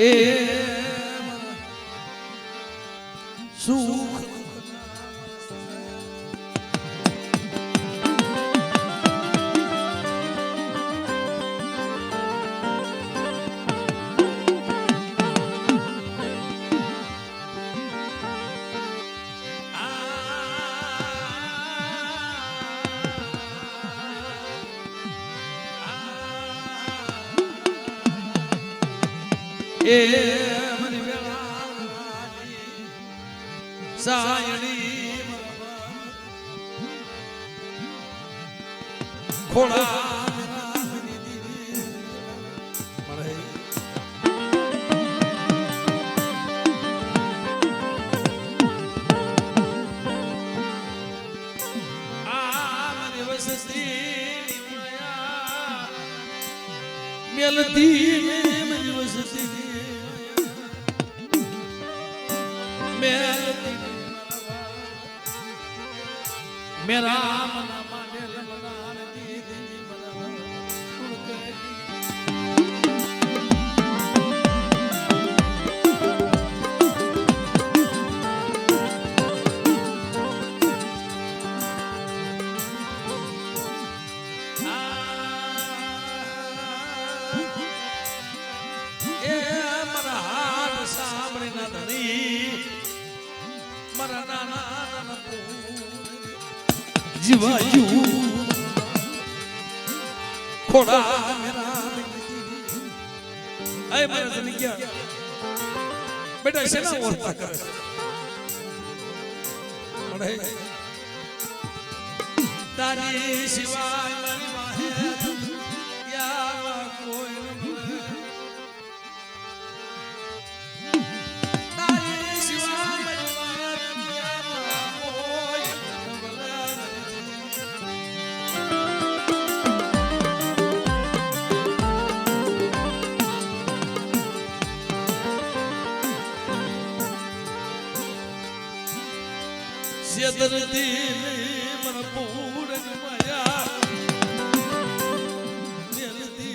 એ સુખ એ મની વેળા સાયણી ખોળા મેલતી મની વસતી मेरा मना माने लगना दी दी मना ए मरा हाथ सामने ना धनी मरा ना जीवायु खोड़ा मेरा आए मेरा जन क्या बेटा ऐसे ना वर्ता कर बड़े तारी सिवाय मेरी माहे क्या कोई दर्दी मन पूरन माया जल्दी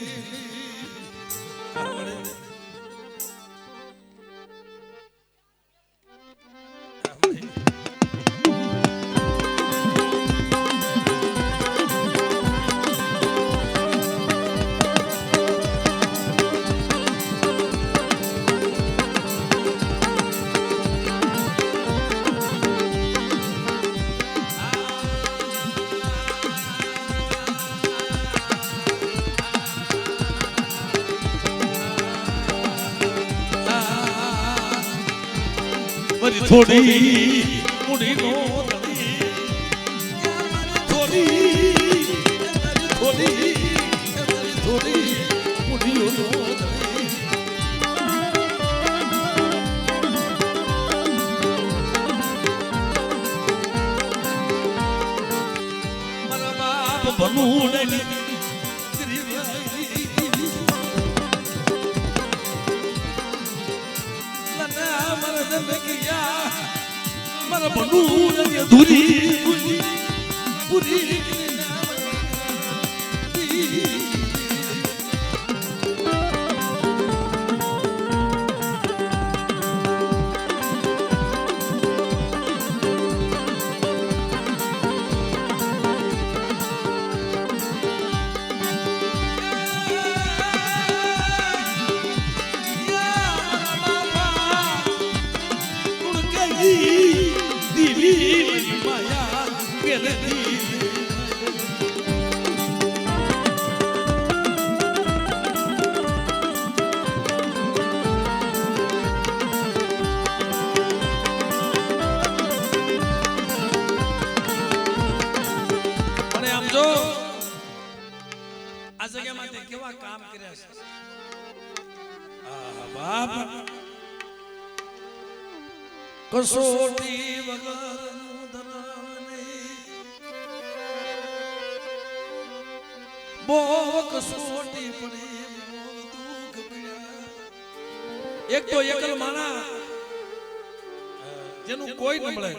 થોડી મુડી નો થોડી થોડી થોડી મુડીઓ નો મારા બાપ બનું ને મારા બનું અધૂરી પૂરી આ જગ્યામાં કેવા કામ કર્યા છે બાપ કસોટી વગર બહુ કસોટી પડે દુઃખ પડ્યા એક તો એકલ માણા જેનું કોઈ ન મળે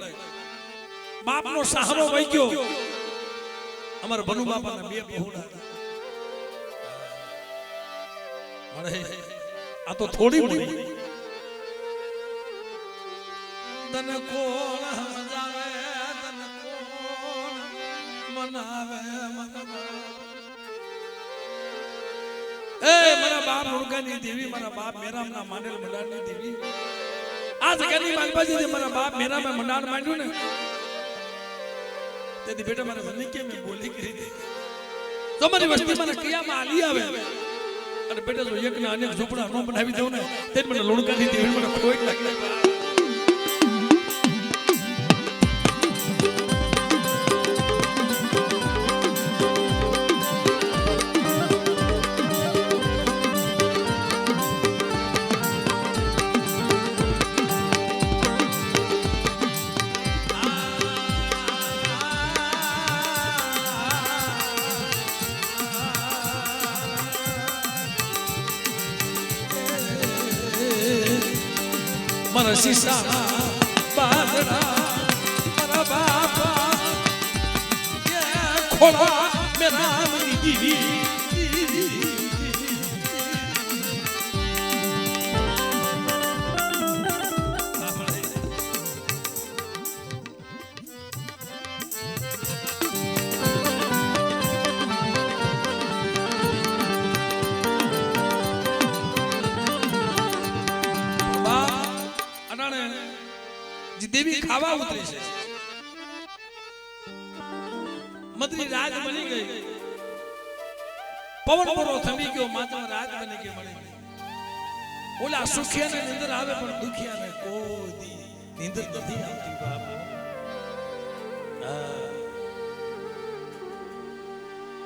બાપનો સહારો વહી ગયો અમાર બનુ બાપાના બે પહોળા મળે આ તો થોડી મળી તને કોણ સમજાવે તને કોણ મનાવે એ મારા બાપ મુર્ગાની દેવી મારા બાપ મેરામના માંડેલ મંડાણની દેવી આ જગ્યાની માલબાજી જે મારા બાપ મેરામાં મંડાણ માંડ્યું ને તેથી બેટા મારે મને કે મેં બોલી કરી દે તો મારી વસ્તી મને કિયામાં આલી આવે અને બેટા જો એક ને અનેક ઝૂંપડા નો બનાવી દઉં ને તે મને લોણકાની દેવી મને ખોટ લાગે મારા શીશા બાદડા મારા બાપા ખોળા મેરા મની દીવી દેવી ખાવા ઉતરી છે મદરી રાત બની ગઈ પવન પરો થમી ગયો માતા રાત બની ગઈ મળી ઓલા સુખિયાને નિંદર આવે પણ દુખિયાને કોઈ નિંદર નથી આવતી બાપ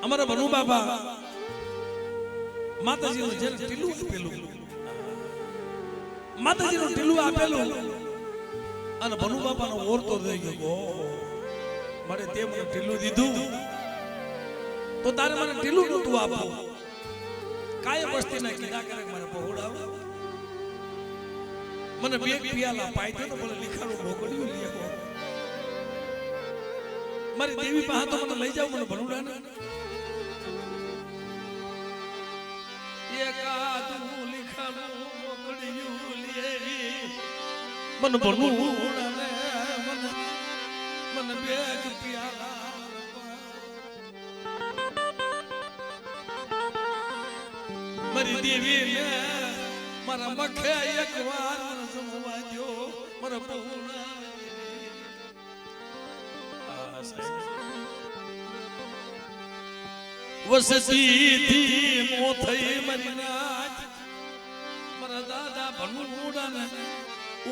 અમારા બનુ બાબા માતાજીનું જેલ ટીલું આપેલું માતાજીનું ટીલું આપેલું અને ભનુ બાપાનો ઓરતો થઈ ગયો મારે તે મને ઢીલું દીધું તો તારે મને ઢીલું નતું આપવું કાય વસ્તીના કીધા કરે મને પહોળાવ મને બે પિયાલા પાઈ દે તો ભલે લીખાનું ઢોકળ્યું લઈ આવો મારી દેવી પાસે તો મને લઈ જાવ મને ભનુડા ને એકાદું લીખાનું ઢોકળ્યું લઈ मन बनू मन बेग प्याला मरी देवी ने मारा मखे एक बार मन समवा दो मारा बहुना वसती थी मोथई मरी नाच मारा दादा बनूड़ा ने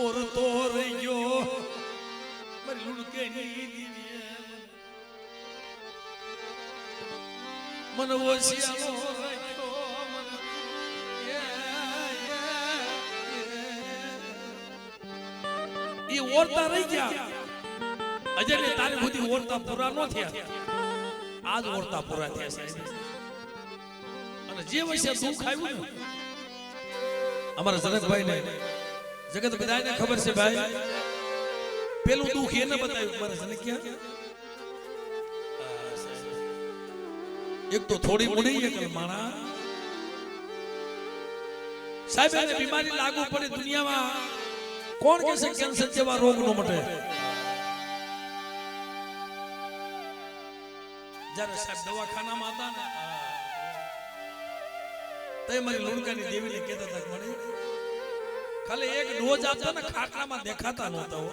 और तो रहियो मरी लुड़के नी दीवी मन वसियालो रहियो मन ये औरता रही गया अजय ने तारे खुदी औरता पूरा नो थया आज औरता पूरा थया साहेब અને જે વસે દુખ આવ્યું ને અમારા જનકભાઈ ને जगत पिता ने खबर से भाई पेलू दुख ये न बतायो मारा जनकिया एक तो थोड़ी मुड़ी है कल माना साहब ने बीमारी लागू पड़े दुनिया में कौन कैसे कैंसर जेवा रोग नो मटे जरा साहब दवाखाना में आता ने तय मारी लुणकानी देवी ने कहता था मने खाली एक डोज आता ना खाटला में देखाता नहोता हो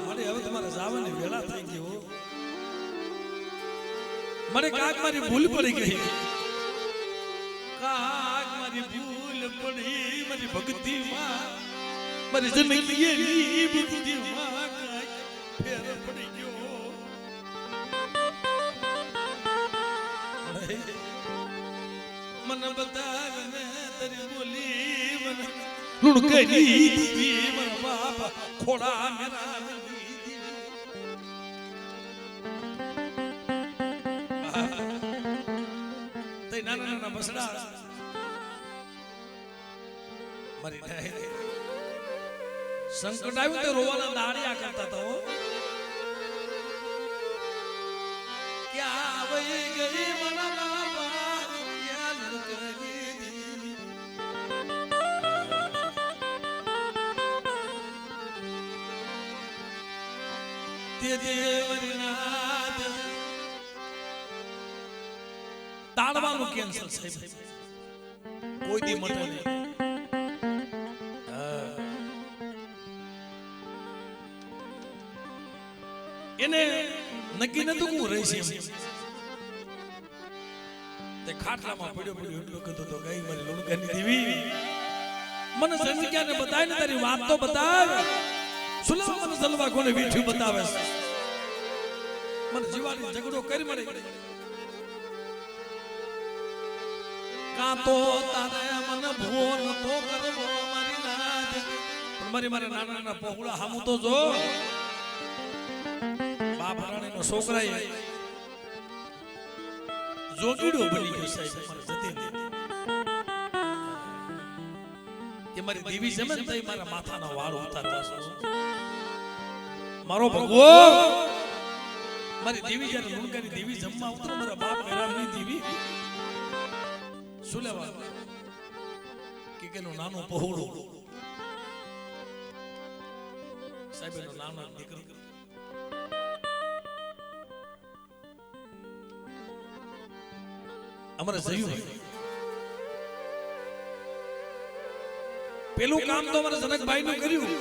મને હવે તમારે જવાની વેળા થઈ ગઈ હો મને કાક મારી ભૂલ પડી ગઈ કાક મારી ભૂલ પડી મારી ભક્તિ માં મારી જિંદગી એવી ભક્તિ માં કાક ફેર પડી ગયો મને બતાવ ને તારી બોલી મને લુણકે દી મારા બાપા ખોડા મેરા તે નાના નાના બસડા મારી સંકટ આવ્યું તો રોવાના દાડિયા કરતા તો ક્યાં વહી ગઈ મારા બાપા ક્યાં લુણકે દી તે દેવરીનાથ તાળવાનું કેન્સલ સાહેબ કોઈ દી મટે નહીં. એને નક્કી નતું હું રહીશ એમ. તે ખાટલામાં પડ્યો એટલું કીધું તો ગઈ મારી લુણકાની દેવી મને સંજ્ઞાને બતાય ને તારી વાત તો બતાવ. સુલભ મને જલવા કોને વીઠ્યું બતાવે છે. મને જીવાની ઝઘડો કરી મને કાં તો તારે મને ભૂવો નતો કરવો મારી નાથ. પણ મારા નાના નાના પહોળા હામું તો જો બાપ રાણીનો છોકરાએ જોગીડો બની ગયો સાહેબ. મારે જતી કે મારી દેવી જમે ને તઈ મારા માથાનો વાળ ઉતારવા છે. મારો ભગવો મારી દેવી જ્યારે લુણકાની દેવી જમવા ઉતરે મારા બાપ મેરામની દેવી શું લેવા કે કેનું નાનું પહોળું સાહેબ એનો નાનો દીકરો અમારે જયું પેલું કામ તો મારા જનકભાઈ નું કર્યું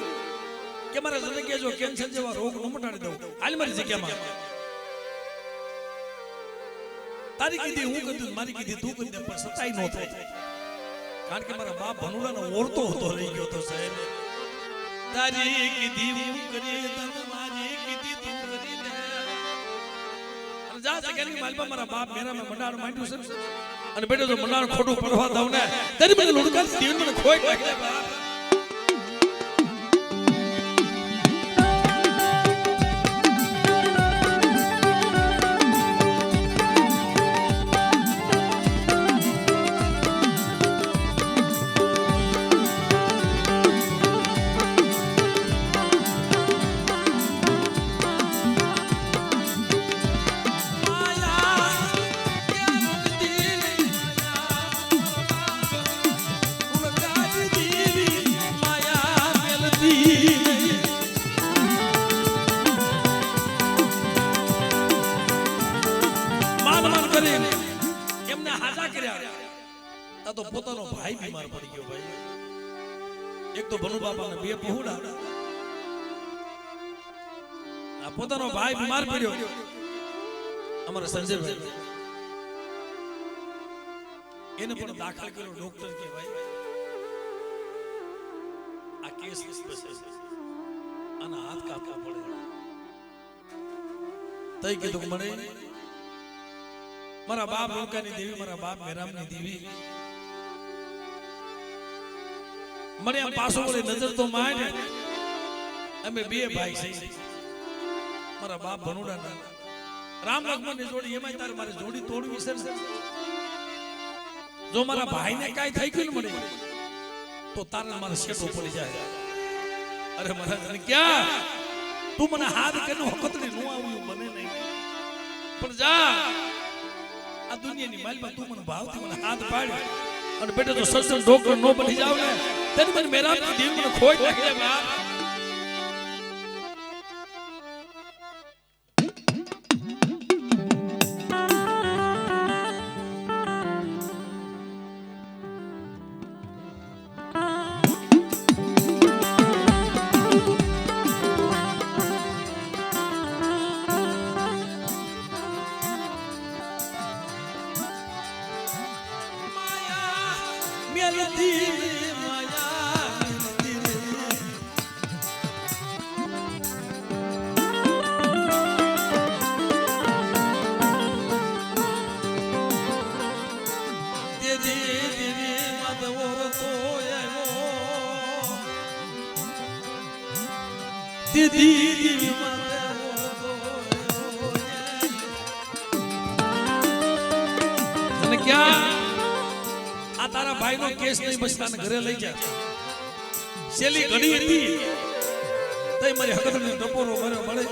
કે મારા જનકે જો કેન્સર જેવા રોગ નો મટાડી દઉં હાલ મારી જગ્યામાં. તારી કીધી હું કીધું મારી કીધી તું કીધી પણ સતાઈ નો થાય. કારણ કે મારા બાપ ભનુડાનો ઓરતો હતો રહી ગયો તો સાહેબ. તારી કીધી હું કરી તને મારી કીધી તું કરી દે. અને જા જગ્યાની માલપા મારા બાપ મેરામાં મંડાણ માંડ્યું છે અને બેટો જો મંડાણ ખોટું પડવા દઉં ને તારી મને લુડકા જીવન મને ખોઈ નાખે બાપ. એમને હાજા કર્યા તો પોતાનો ભાઈ બીમાર પડી ગયો. ભાઈ એક તો ભનુ બાપાને બે પહોળા આ પોતાનો ભાઈ બીમાર પડ્યો. અમારા સંજયભાઈ એને પણ દાખલ કર્યો. ડોક્ટર કે ભાઈ આ કેસ આના હાથ કાપવા પડે. તઈ કીધું મને મારા બાપ લુણકાની દેવી મારા બાપ મેરામની દેવી મને આમ પાછો વળી નજર તો માંડ. અમે બે ભાઈ છે મારા બાપ ભનુડાના રામ લક્ષ્મણ ની જોડી એમાં તારે મારે જોડી તોડવી છે. જો મારા ભાઈને કાઈ થઈ ગયું ને મને તો તારે મારે શેઠો પડી જાય. અરે મહારાજ ક્યાં તું મને હાથ કેનો હકતરી નો આવ્યું મને નહીં પણ જા આ દુનિયાની માલમાં તું મને ભાવથી મને હાથ પાડ્યો અને બેટો તો સસન ડોક્ટર નો બની જાવ ને તેની મને મેરા દેવ મને ખોઈ નાખે બાપ. આ તારા ભાઈ નો કેસ નહીં બસતાને ઘરે લઈ જા. છેલ્લી ઘડી હતી તઈ મારી હકત ને ટપોરો મળ્યો મળે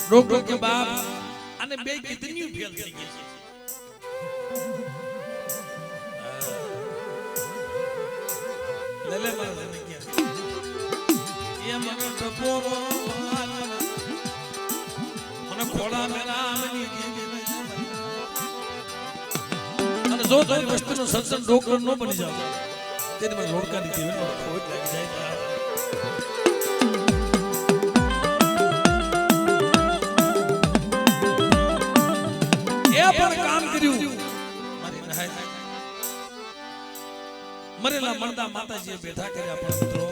ડોક્ટર કે બાપ આને બે કિડની ફેલ થઈ ગઈ છે લેલે મારા ને કે એ મને ટપોરો મને ખોડા મેલા મની અને જો તારી વસ્તુનો સત્સંગ ડોક્ટર નો બની જાવ તેને મને લોડકાની દેવી મને ખોટ લાગી જાય પણ કામ કર્યું મારી નહાય મરેલા મરદા માતાજીએ બેઠા કર્યા પણ મિત્રો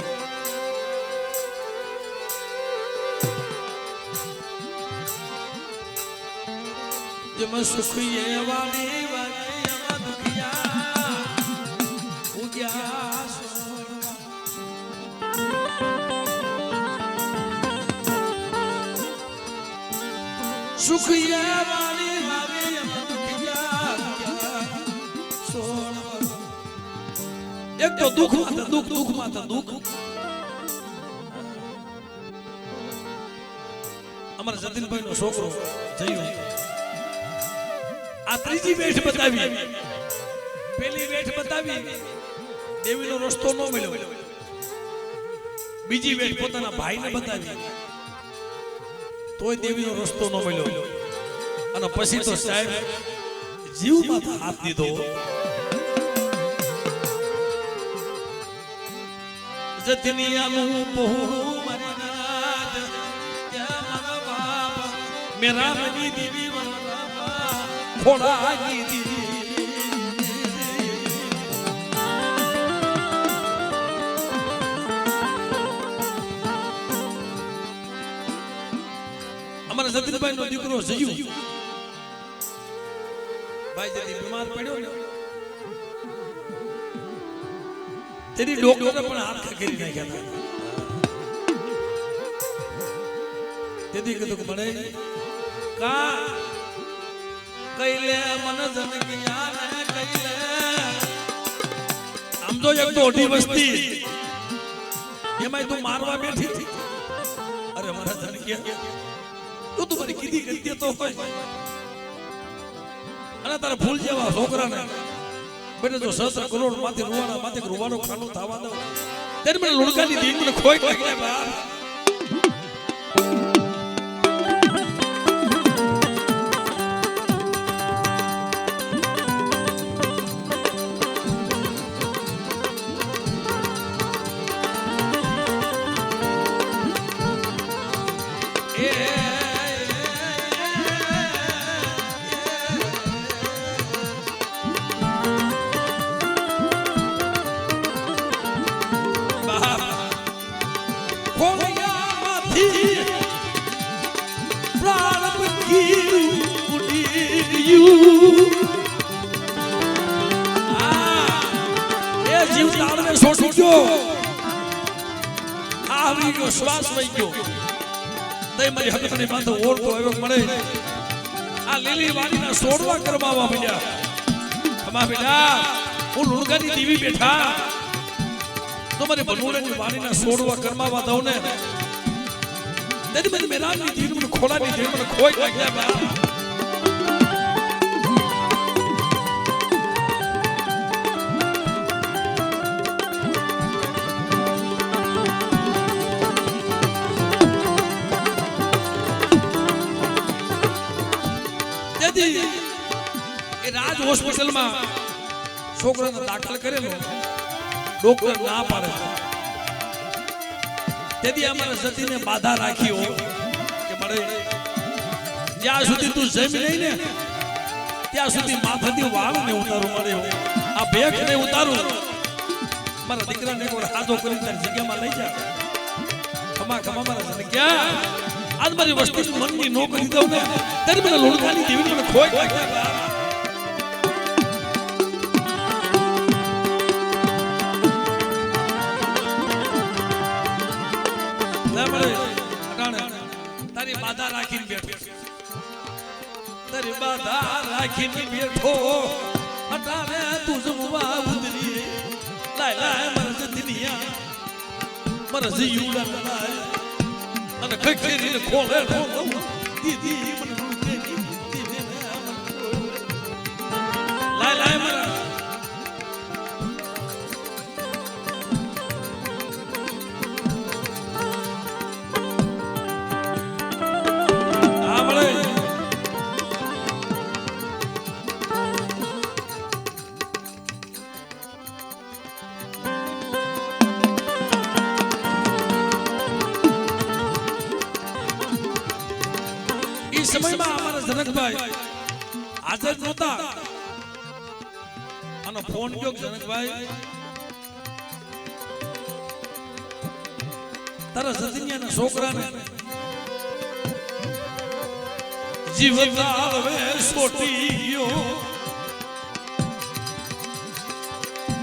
જેમ સુખીએ વાળી વાળી એમાં દુખિયા ઉગ્યા સુખીએ વાળી વાળી એમાં દુખિયા એક તો દુઃખ માં દુઃખ માં દુઃખ અમારા જતીનભાઈ નો છોકરો જયું આ ત્રીજી વેઠ બતાવી પેલી વેઠ બતાવી દેવીનો રસ્તો ન મળ્યો બીજી વેઠ પોતાના ભાઈને બતાવી તોય દેવીનો રસ્તો ન મળ્યો અને પછી તો સાહેબ જીવમાં હાથ દીધો જતનિયાનું પહોળું મારી નાદ ક્યાં મારા બાપ મેરા મની દેવી ખોડા ગીધી અમારા જતીનભાઈ નો દીકરો જયું ભાઈ જતી બીમાર પડ્યો ને તેની ડોક્ટરે પણ હાથ કરી નાખ્યા તેથી કીધું કે મને કા કઈલે મન જનકિયા ને કઈલે આમ તો એક તો ઓઢી વસ્તી એમાં તું મારવા બેઠી હતી અરે મારા જનકિયા તું મારી કીધી કરતી તો હોય અને તારા ફૂલ જેવા છોકરાને બેટા જો 17 કરોડ માંથી રૂવાનો ખાનું થવા દો ત્યારે મને લુણકાની દીન મને ખોઈ લાગે બાપ જીવ તાળવે છોડી ગયો આવી ગયો શ્વાસ વહી ગયો તઈ મારી હકતની માથે ઓળતો આવ્યો મળે આ લીલી વાડીના સોડવા કરમાવા મળ્યા ખમા બેટા હું લુણકાની દીવી બેઠા તો મારી બનુડાની વાડીના સોડવા કરમાવા દઉં ને તેની મને મેરાની દીવી મને ખોલાની દીવી મને ખોઈ લાગ્યા બા એ રાજ હોસ્પિટલમાં છોકરાને દાખલ કરેલો ડોક્ટર ના પાડે તેથી અમારા સતીને બાધા રાખ્યો કે મળે જ્યાં સુધી તું જમી નહીં ને ત્યાં સુધી માથાથી વાળ ને ઉતારું મળે આ ભેખ ને ઉતારું મારા દીકરાને કોઈ હાથો કરી તારી જગ્યામાં લઈ જા ખમા ખમા મારા સતી ક્યાં આજ મારી વસ્તી મનની નો કરી દઉં ને ત્યારે મને લોણકાની દેવી મને ખોઈ લાગ્યા તારી બાધા રાખીને બેઠો તારી બાધા રાખીને બેઠો અટાણે તું જમવા ઉતરી લાય લાય મરજ દિનિયા મરજ યુડા લાય અને ખખેરીને ખોલે દીધી મને રૂકેની દીધી લાય લાય મારા સમયમાં અમારા જનકભાઈ હાજર નહોતા આનો ફોન ગયો જનકભાઈ તારા સતિન્યાના છોકરાને જીવતા હવે સોટી ગયો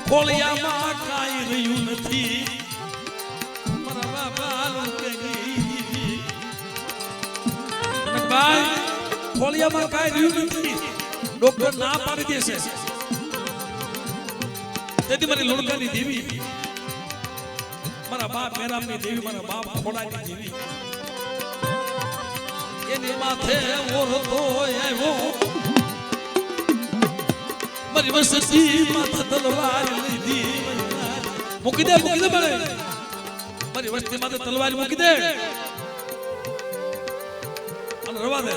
કોળિયામાં કાંઈ રહ્યું નથી મારા બાબા રૂકે ગઈ ભાઈ ખોલિયામાં કાંઈ રહ્યું નથી ડોક્ટર ના પાડી દેશે તેથી મારી લોણકાની દેવી મારા બાપ મેરામની દેવી મારા બાપ ખોડાની દેવી એની માથે ઓરતો આવ્યો મારી વસતી માથે તલવાર લીધી મૂકી દે મળે મારી વસ્તી માથે તલવાર મૂકી દે રવા દે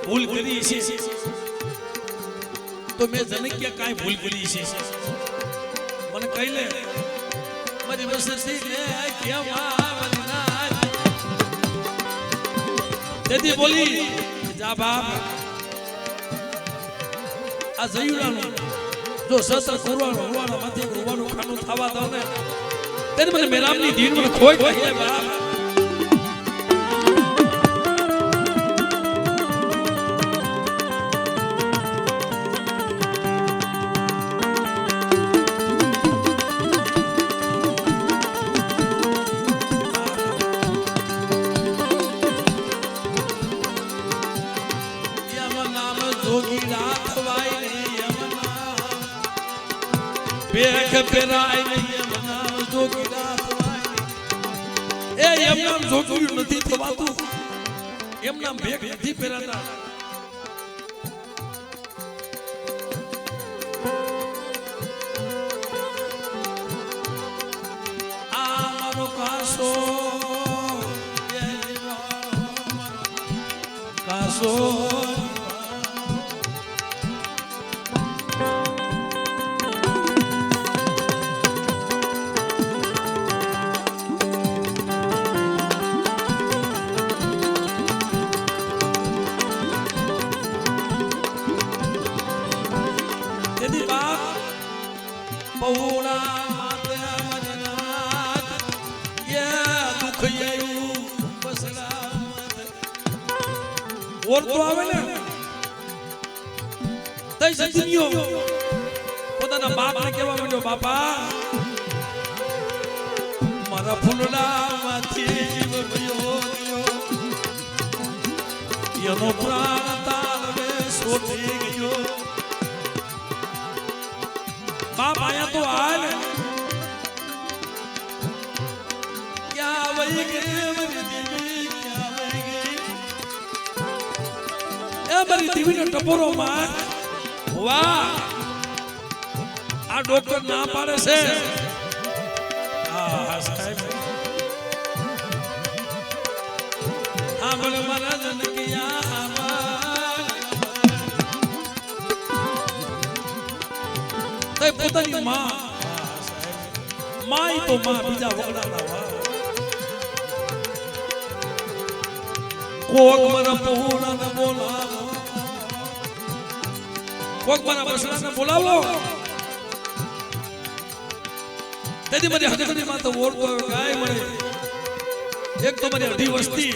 ભૂલ કરી છે તો મેં જનક્યા કાંઈ ભૂલ કરી છે મને કહી લે મારી વસતી ને કેવા તેથી બોલી જા બાપ આ જયુરાનું જો સત્ર કરવાનું માંથી રૂવાનું ખાનું થવા દો ને તેને મને મેરામની ધીર મને ખોઈ કહી બાપ બેખ પેરાય નહીં એમના જોગી રાત એ એમના જોગી નથી થવાતું એમના બેખ નથી પેરાતા આ મારો કાસો કાસો ઓરતો આવે ને તઈ સજ્જનિયો પોતાના બાપને કહેવા માંડ્યો બાપા મારા ફૂલડામાંથી જીવ ગયો એનો પ્રાણ તારવે છોડી ગયો બાપ આયા તો હાલ ક્યાં વહી ગઈ મારી દીવીનો ટપોરો માર વાહ આ ડોક્ટર ના પાડે છે હા સાહેબ આ મને મારા જનકિયા તે પોતાની માઈ તો માં બીજા વગડાના વાહ કોક મારા પહોળાને બોલાવો કોક મારા બસડાને બોલાવો તેથી મારી હકીકતની માં તો ઓળતો ગાય મળે એક તો મારી અઢી વસ્તી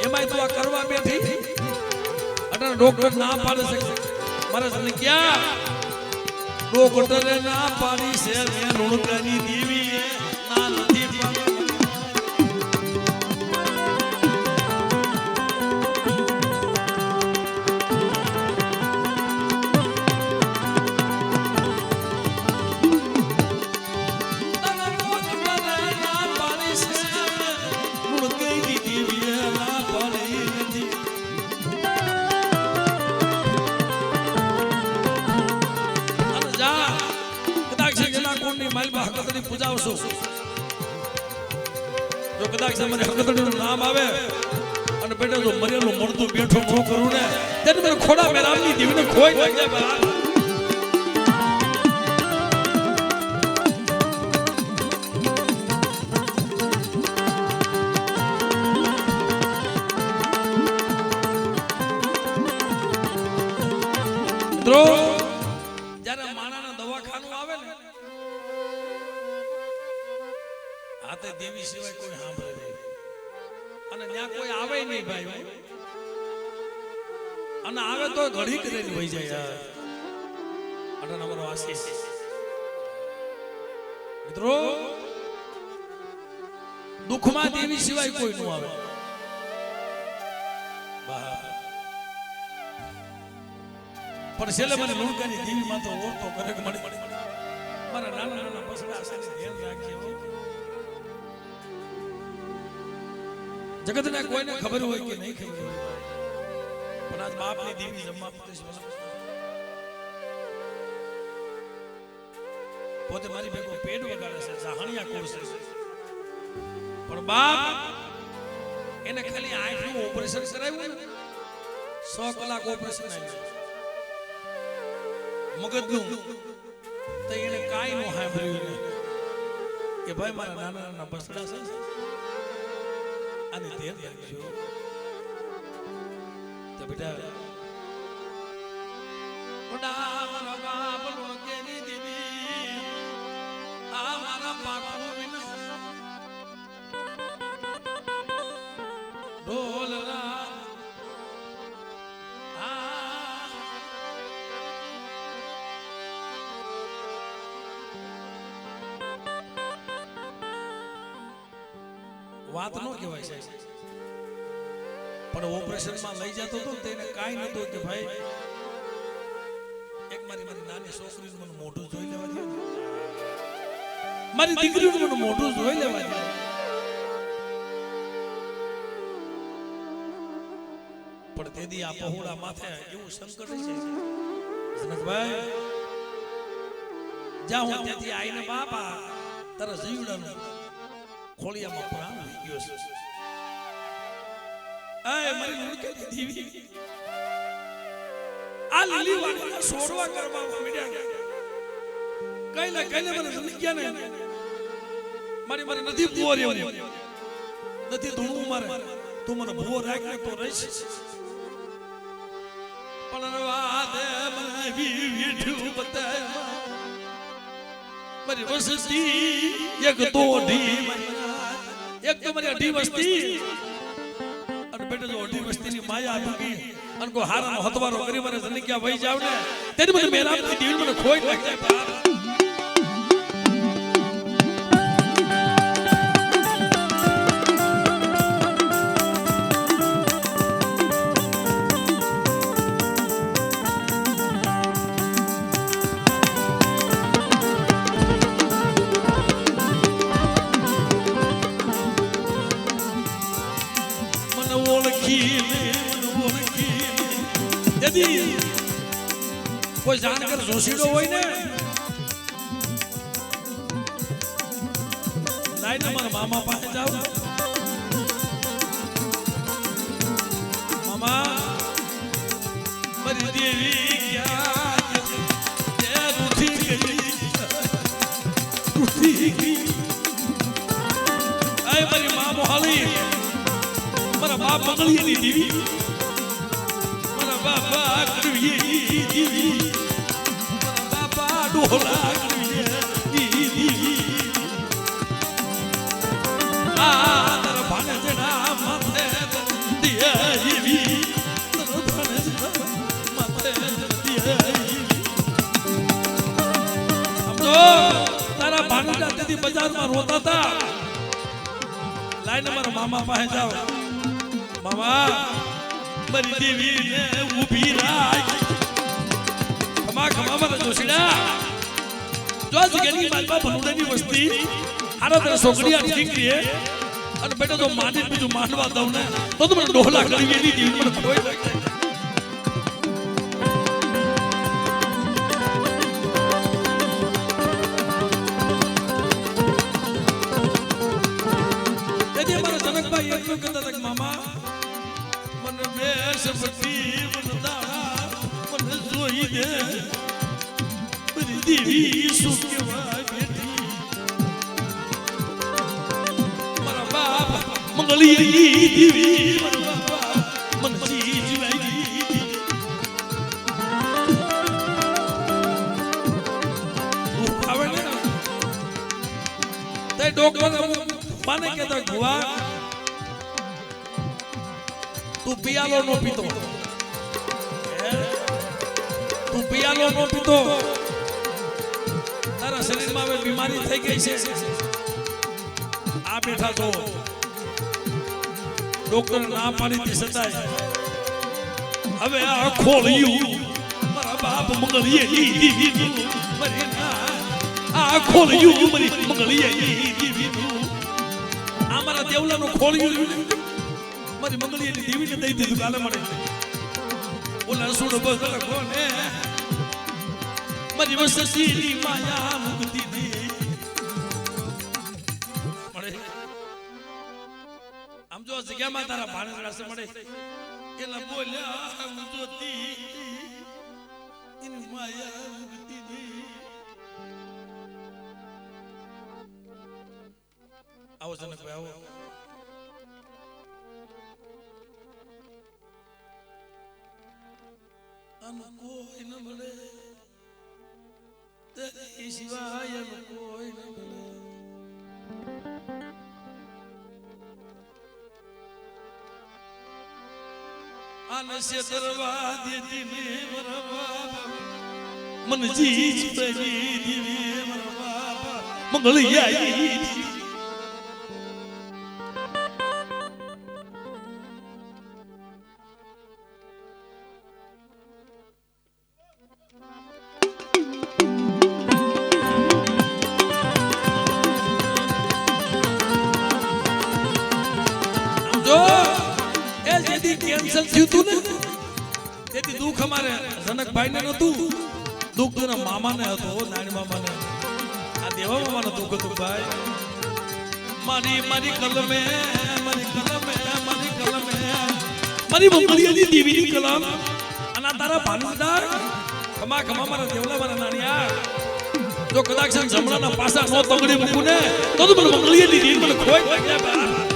એમાંય તો આ કરવા બેઠી અટાણે ડોક્ટર ના પાડે છે મારા સને ક્યાં ડોક્ટરે ના પાડી છે મેં ઋણકાની દેવી ના નથી હકતની પૂજા આવશું જો કદાચ મને હકતડીનું નામ આવે અને બેટા જો મરેલું મળતું બેઠું ન કરું ને ત્યારે મને ખોડા મેરામની દેવીને ખોઈ નાખે બા મિત્રો જ્યારે માણાના દવાખાનું આવે ને હાથે દેવી સિવાય કોઈ સાંભળે નહીં અને ત્યાં કોઈ આવે નહીં ભાઈ અને આવે તો ઘડી કરીને વહી જાય અટન અમારો આશીષ મિત્રો દુઃખમાં દેવી સિવાય કોઈ નું આવે પણ છેલ્લે મને લુણકાની દેવી માં તો ઓળતો કરે કે મને મારા નાના નાના બસડા છે ધ્યાન રાખજો જગતના કોઈને ખબર હોય કે નહીં ખબર હોય પણ આજ બાપની દેવી જમવા પોતે મારી ભેગો પેડ વગાડે છે જાહણિયા કોર્સ પણ બાપ એને ખાલી આંખનું ઓપરેશન કરાવ્યું 100 કલાક ઓપરેશન આવ્યું મગજનું તો એને કાઈ નો સાંભળ્યું કે ભાઈ મારા નાના નાના બસડા છે આને ધ્યાન રાખજો તો બેટા ઓડા મારા બાપ લોકેની દેવી આ મારા પાખો વિના ઢોલરા વાત નો કહેવાય છે પણ ઓપરેશન માં લઈ જતો તો તેને કાઈ નતો કે ભાઈ એક મારી નાની છોકરીનું મને મોઢું જોઈ લેવા દે મારી દીકરીનું મને મોઢું જોઈ લેવા દે પણ તેદી આ પહોળા માથે એવું સંકટ છે જનકભાઈ જા હું ત્યાંથી આઈને બાપા તારા જીવડાનું ખોળિયામાં પ્રાણ લઈ ગયો છે આય મારી લુણકેલી દેવી આ લીલી વાડીના સોરવા કરવા માંડ્યા કઈલે મને સમજી ગયા ને મારી નથી ભૂવો રહ્યો નથી ધૂણું મારે તું મને ભૂવો રાખને તો રહીશ પણ વાત મને વીઠું બતાય મારી વસતી એક તો ઢી એક તો મારી અઢી વસ્તી અને બેટા જો અઢી વસ્તીની માયા આપી અને કોઈ હારાનો હતવારો કરી મને જનક્યા વહી જાવ ને તેની મને મેરામની દેવી મને ખોઈ નાખે કોઈ જાણકર જોશીડો હોય ને લાઈને મારા મામા પાસે જાવ મામા મારી દેવી ક્યાં છે રૂઠી ગઈ આય મારી મા મોહાલી મારા બાપ મંગળીની દેવી મારા બાપા કરવી દેવી ઢોલા તારા ભાને જણા માથે દિયાવી તારા ભાને જણા માથે દિયાવી સમજો તારા ભાને તેથી બજારમાં રોતા હતા લાઈને મારા મામા પાસે જાવ મામા મારી દેવીને ઊભી રાખ ખમા મારા જોશીડા જો જગની માલમાં ભલુડાની વસ્તી હારા તને છોકરીયા ઠીકરીએ અને બેટા જો માની બીજું માંડવા દઉં ને તો મને ડોહલા કરી એની દેવી મને ખોઈ નાખે ભાઈ એટલું કહેતા હતા કે મામા મને બે સપટી મને દાડા મને જોઈ દે બધી દેવી શું કહેવા બેઠી મારા બાપ મંગળી દેવી મારા બાપ મને જીવાઈ આવે ને તે ડોક્ટર માને કહેતા ભુવા તું પિયાલો નો પીતો તું પિયાલો નો પીતો તારા શરીરમાં હવે બીમારી થઈ ગઈ છે આ બેઠા તો ડોક્ટર ના પાડી દે સતાય હવે આ ખોલ્યું મારા બાપ મંગળીએ મરી ના આ ખોલ્યું મરી મંગળીએ આ મારા દેવલાનું ખોલ્યું મારી મંગળીની દેવીને દઈ દીધું કાલે મળે ઓલા સુડો બગલ કોને મારી વસતીની માયા મુક્તિ દી મળે આમ જો જગ્યામાં તારા ભાણે રાસે મળે એલા બોલ્યા હું જોતી ઇની માયા મુક્તિ દી આવો જનક ભાઈ આવો કોઈ ન મળે તે સિવાય કોઈ ન મળે આને સે દરવા દેતી ને મારા બાપ મન જીજ બની દીવી મારા બાપ મંગળી આઈ કેન્સલ થયું તું ને તેથી દુઃખ અમારે જનકભાઈ ને નતું દુઃખ તો મામાને હતો નાની મામાને આ દેવા મામાને દુઃખ હતું ભાઈ મારી મારી કલમે મારી કલમે મારી કલમે મારી મંગળીની દેવીની કલમ અને તારા ભાનુદાર ખમા ખમા મારા દેવલા મારા નાનિયા જો કદાચ જમણાના પાસા નો તગડી મૂકું ને તો મને મંગળીની દેવી મને ખોઈ લાગ્યા બા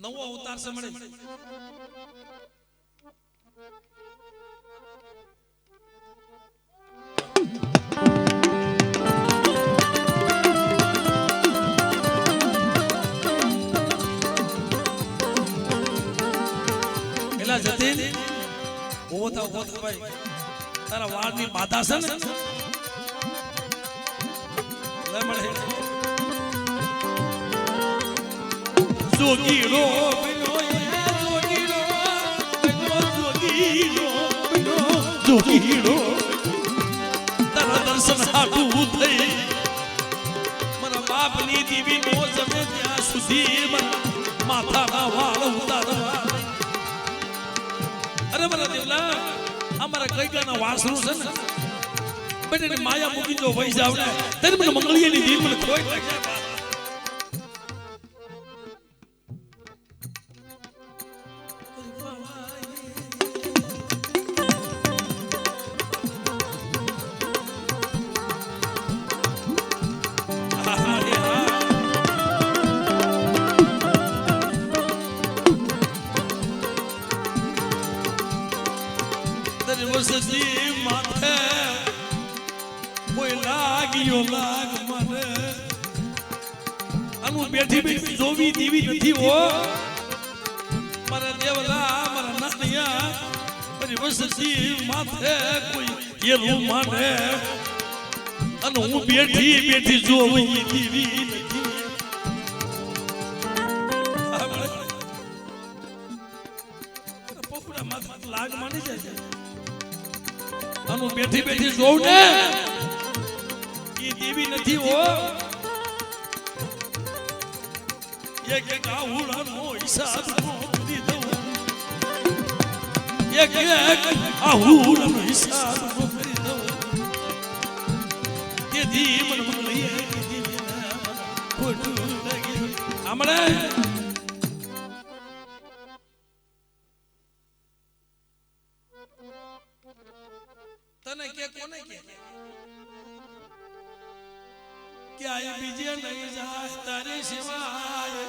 નવો અવતાર છે મળે એલા જતીન ઉભો થા ભાઈ તારા વાળની બાધા છે ને લે મળે જોગીરો બનો જોગીરો બનો જોગીરો બનો જોગીરો તારા દર્શન હાટું થઈ મારા બાપની દેવી નો જમે ત્યાં સુધી માથાના વાળ ઉતારવા અરે મારા દેવલા અમારા કઈકાના વાસરું છે ને બેટાની માયા મૂકી જો વહી જાવ ને ત્યારે મને મંગળીની દેવી મને ખોઈ લાગ્યા માથે કોઈ લાગ્યો લાગ મને આનું બેઠી બેઠી જોવી દેવી નથી હો મારા દેવલા મારા નાનિયા મારી વસતી માથે કોઈ એલું માને અને હું બેઠી બેઠી જોવી દેવી નથી પોપડા માથા લાગ માની જાય આનું બેઠી બેઠી જોઉં ને એ દેવી નથી હો એક એક આહુડાનો હિસાબ કરી દઉં એક એક આહુડાનો હિસાબ કરી દઉં તેથી મને મંગળી ખોટું લાગ્યું આમળે તને કે કોને કે આ બીજે નહીં જાય તારી સિવાય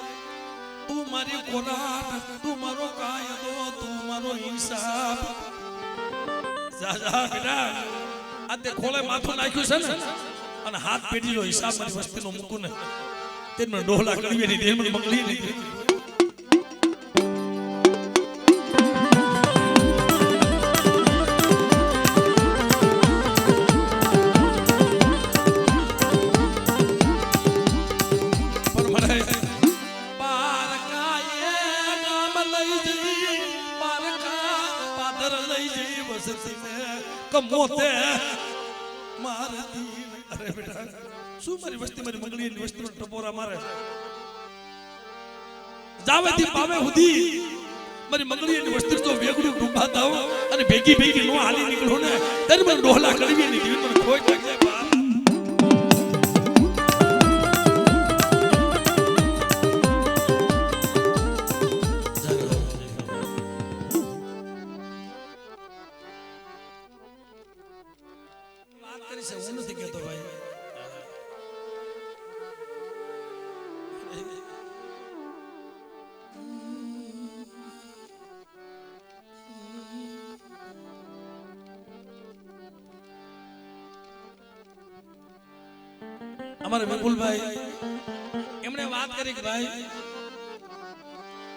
તું મારી કોરાટ તું મારો કાયદો તું મારો હિસાબ જા જા બેટા આ તે ખોલે માથું નાખ્યું છે ને અને હાથ પેઢીનો હિસાબ મારી વસ્તીનો મૂકું ને તેનો ડોલા કરી ની દેહ મને મગલી નહીં મોતે મારતી અરે બેટા શું મારી વસ્તી મારી મંગળીની વસ્તીનો ટપોરા મારે જાવેથી પાવે હુધી મારી મંગળીની વસ્તી તો વેગડું ડૂબા દાવ અને ભેગી ભેગી નો હાલી નીકળો ને ત્યારે મને ડોહલા કડવી ની દીવી મને ખોઈ લાગે બા અમારે વિપુલભાઈ એમણે વાત કરી કે ભાઈ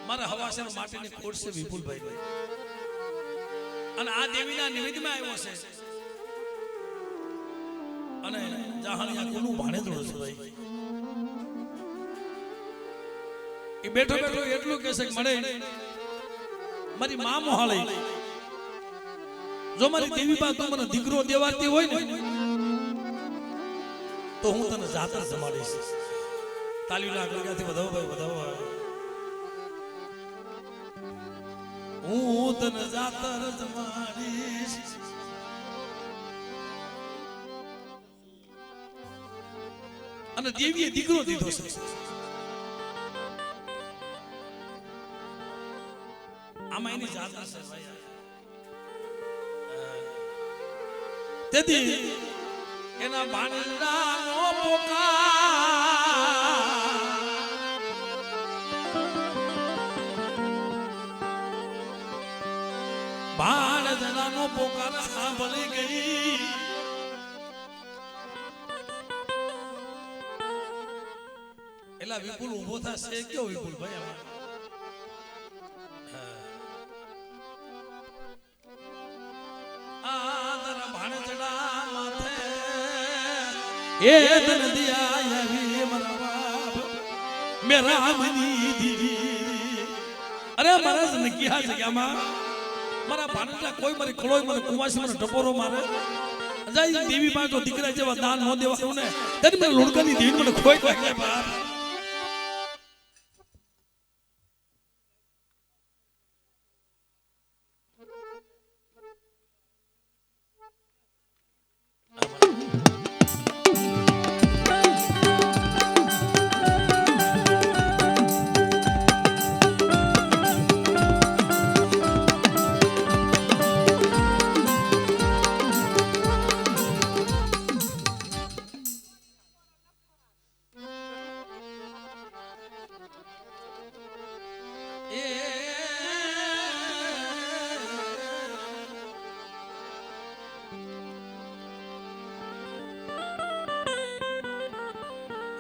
મારા હવાસેનો માટીની ખોટ છે વિપુલભાઈ અને આ દેવીના નિવેદમાં આવ્યો છે અને જાહણિયા કોનું ભાણેજડો છે ભાઈ એ બેઠો બેઠો એટલું કહેશે કે મળે મારી માં મોહાળી જો મારી દેવી બા તું મને દીકરો દેવાતી હોય ને તો હું તને જાતર જમાડીશ તાલીના ગળગાથી વધાવો ભાઈ વધાવો હું તને જાતર જમાડીશ અને દેવીએ દીકરો દીધો છે આમાં એની જાતર છે ભાઈ તેથી એના ભાણેજડાનો પોકાર ભાણેજડાનો પોકાર સાંભળી ગઈ એલા વિપુલ ઉભો થશે કેવો વિપુલ ભાઈ એ તન દિયા આવી મારા બાપ મેરા મની દીવી અરે મારા જનકી આ જગ્યામાં મારા ભાણેજડા કોઈ મારી ખોળોય મને કુવાસી મને ટપોરો મારે જાય દેવી માં તો દીકરા જેવા દાન ન દેવાનું ને તેની મને લોડકાની દેવી મને ખોઈ લાગે બાપ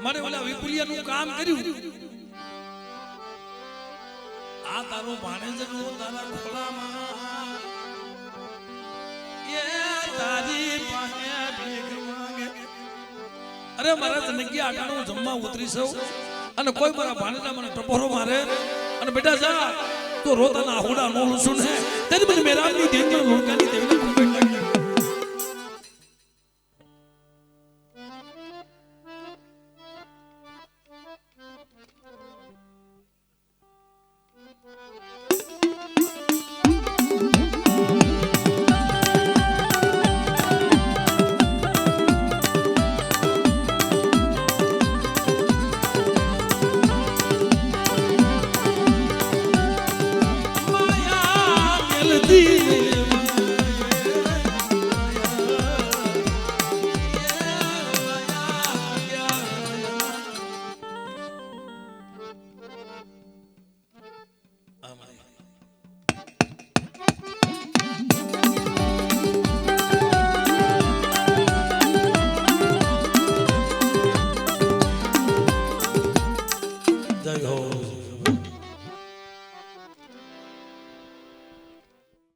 મારે ઓલા વિપુલિયાનું કામ કર્યું આ તારો ભાણેજનો તારા ખોળામાં એ તારી પાસે ભેગ માંગે અરે મારા જનકી આટાનું જમવા ઉતરી સૌ અને કોઈ મારા ભાણેજા મને ટપોરો મારે અને બેટા જા તો રોતાના આહુડા નો લૂસું ને તેની મને મેરાની દેવની લોકાની દેવની ખૂબ લાગે બંધાવી હોવો